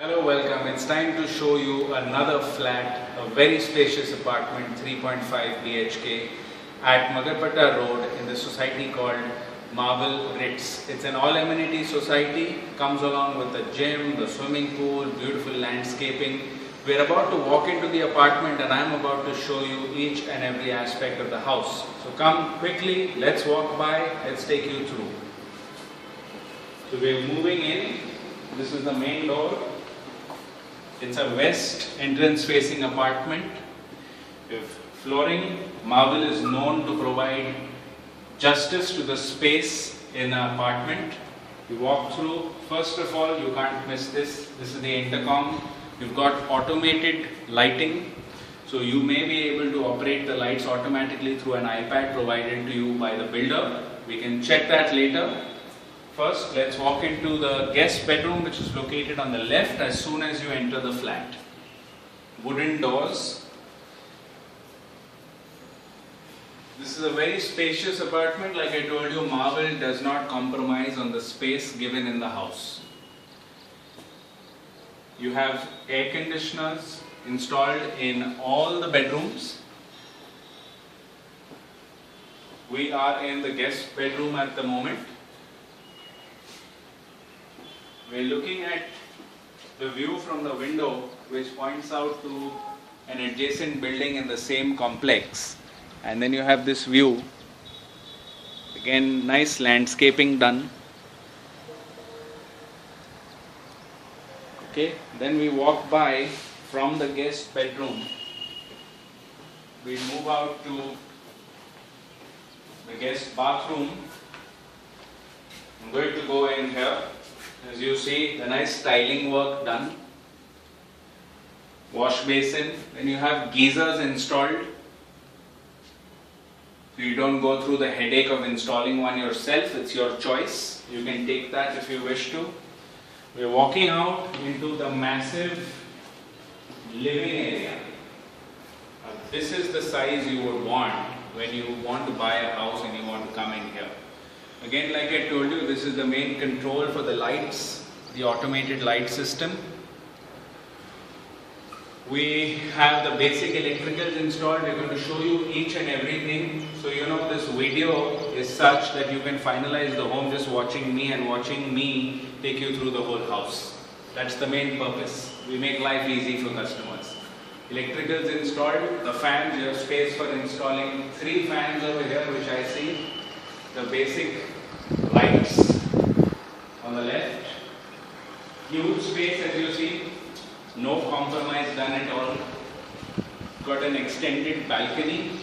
Hello, welcome. It's time to show you another flat, a very spacious apartment, 3.5 BHK at Magarpatta Road in the society called Marble Ritz. It's an all-amenity society, comes along with the gym, the swimming pool, beautiful landscaping. We're about to walk into the apartment and I'm about to show you each and every aspect of the house. So come quickly, let's walk by, let's take you through. So we're moving in. This is the main door. It's a west entrance facing apartment. With flooring, Marble is known to provide justice to the space in the apartment. You walk through, first of all, you can't miss this. This is the intercom. You've got automated lighting. So you may be able to operate the lights automatically through an iPad provided to you by the builder. We can check that later. First, let's walk into the guest bedroom, which is located on the left as soon as you enter the flat. Wooden doors. This is a very spacious apartment. Like I told you, Marble does not compromise on the space given in the house. You have air conditioners installed in all the bedrooms. We are in the guest bedroom at the moment. We're looking at the view from the window, which points out to an adjacent building in the same complex. And then you have this view. Again, nice landscaping done. Okay, then we walk by from the guest bedroom. We move out to the guest bathroom. I'm going to go in here. As you see, the nice tiling work done. Wash basin. Then you have geysers installed. So you don't go through the headache of installing one yourself. It's your choice. You can take that if you wish to. We're walking out into the massive living area. This is the size you would want when you want to buy a house and you want to come in here. Again, like I told you, this is the main control for the lights, the automated light system. We have the basic electricals installed. We're going to show you each and everything. So you know this video is such that you can finalize the home just watching me and watching me take you through the whole house. That's the main purpose. We make life easy for customers. Electricals installed, the fans, you have space for installing 3 fans over here which I see. The basic lights on the left. Huge space as you see. No compromise done at all. Got an extended balcony.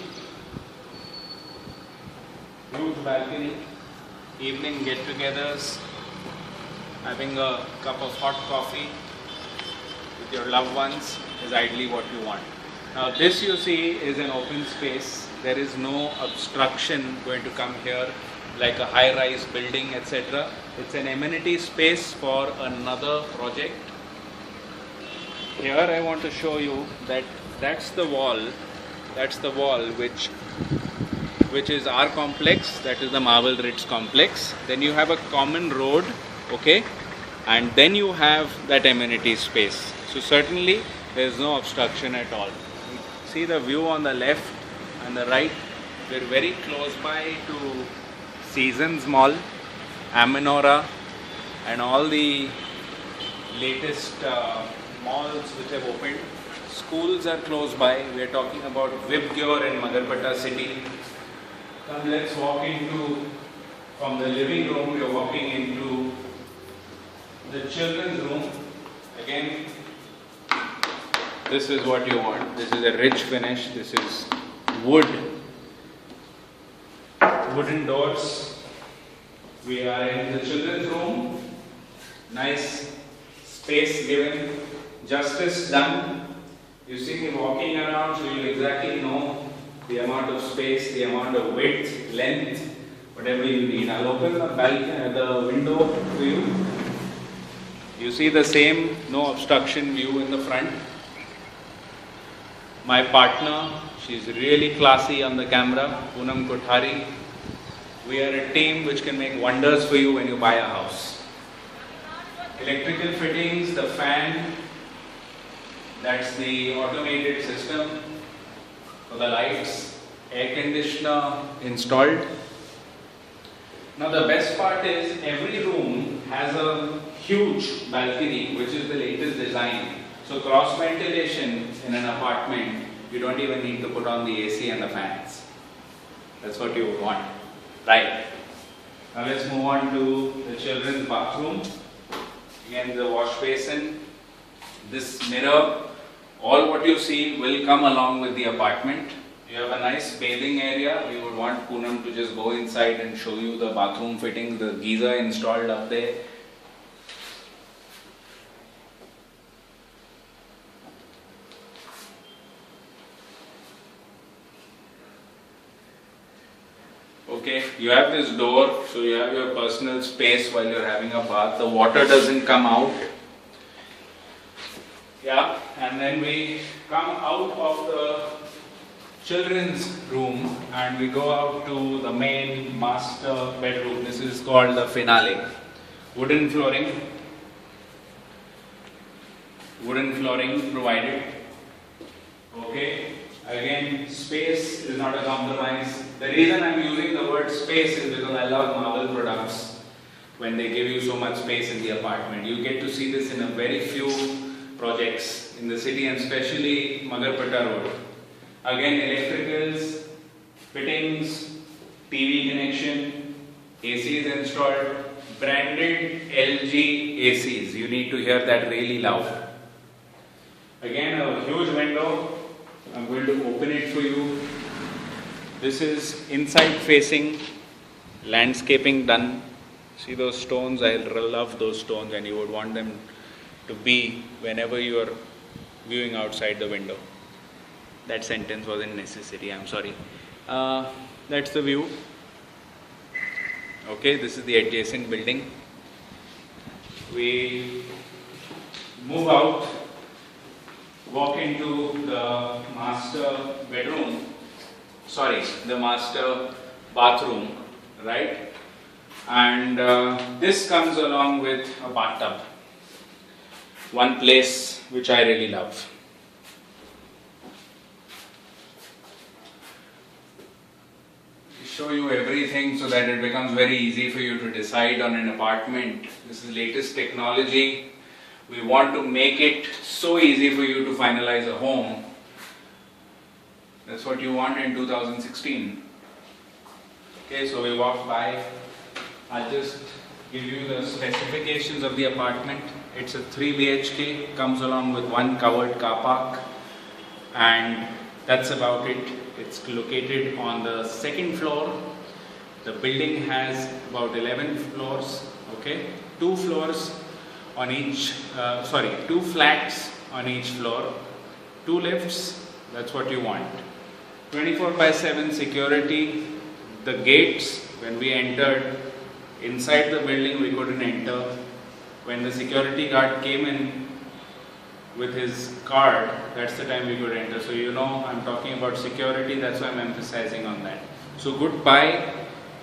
Huge balcony. Evening get-togethers. Having a cup of hot coffee with your loved ones is ideally what you want. Now this you see is an open space. There is no obstruction going to come here like a high-rise building, etc. It's an amenity space for another project. Here I want to show you that that's the wall which is our complex, that is the Marble Ritz complex. Then you have a common road, okay, and then you have that amenity space. So certainly there is no obstruction at all. See the view on the left and the right. We're very close by to Seasons Mall, Aminora, and all the latest malls which have opened. Schools are close by. We are talking about Vibgyor in Magarpatta city. Come, let's walk into, from the living room, we are walking into the children's room. Again, this is what you want. This is a rich finish. This is wood. Wooden doors. We are in the children's room. Nice space given. Justice done. You see me walking around, so you exactly know the amount of space, the amount of width, length, whatever you need. I'll open the balcony, the window for you. You see the same no obstruction view in the front. My partner, she's really classy on the camera, Poonam Kothari. We are a team which can make wonders for you when you buy a house. Electrical fittings, the fan, that's the automated system for the lights, air conditioner installed. Now the best part is every room has a huge balcony, which is the latest design. So cross ventilation in an apartment, you don't even need to put on the AC and the fans. That's what you would want, right? Now let's move on to the children's bathroom. Again, the wash basin, this mirror, all what you see will come along with the apartment. You have a nice bathing area. We would want Poonam to just go inside and show you the bathroom fittings, the geyser installed up there. Okay, you have this door, so you have your personal space while you're having a bath. The water doesn't come out. Yeah, and then we come out of the children's room and we go out to the main master bedroom. This is called the finale. Wooden flooring provided. Okay, again, space is not a compromise. The reason I'm using the word space is because I love Marvel products. When they give you so much space in the apartment, you get to see this in a very few projects in the city, and especially Magarpatta Road. Again, electricals, fittings, TV connection, ACs installed, branded LG ACs. You need to hear that really loud. Again, a huge window. I'm going to open it for you. This is inside facing landscaping done. See those stones? I love those stones, and you would want them to be whenever you are viewing outside the window. That sentence wasn't necessary, I'm sorry. That's the view. Okay, this is the adjacent building. We move out, walk into the master bedroom, the master bathroom, right? And this comes along with a bathtub. One place which I really love. Show you everything so that it becomes very easy for you to decide on an apartment. This is latest technology. We want to make it so easy for you to finalize a home. That's what you want in 2016. Okay, so we walk by. I'll just give you the specifications of the apartment. It's a 3 BHK, comes along with one covered car park, and that's about it. It's located on the 2nd floor. The building has about 11 floors, okay? 2 flats on each floor, 2 lifts, that's what you want. 24/7 security. The gates, when we entered inside the building, we couldn't enter. When the security guard came in with his card, that's the time we could enter. So you know I'm talking about security, that's why I'm emphasizing on that. So goodbye.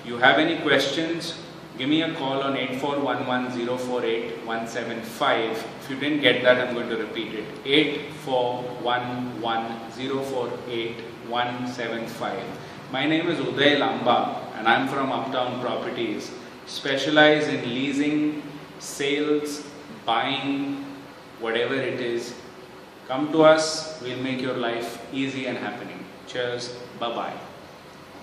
You have any questions, give me a call on 8411-048-175. If you didn't get that, I'm going to repeat it. 8411-048-175. My name is Uday Lamba and I'm from Uptown Properties. Specialize in leasing, sales, buying, whatever it is. Come to us, we'll make your life easy and happening. Cheers, bye-bye.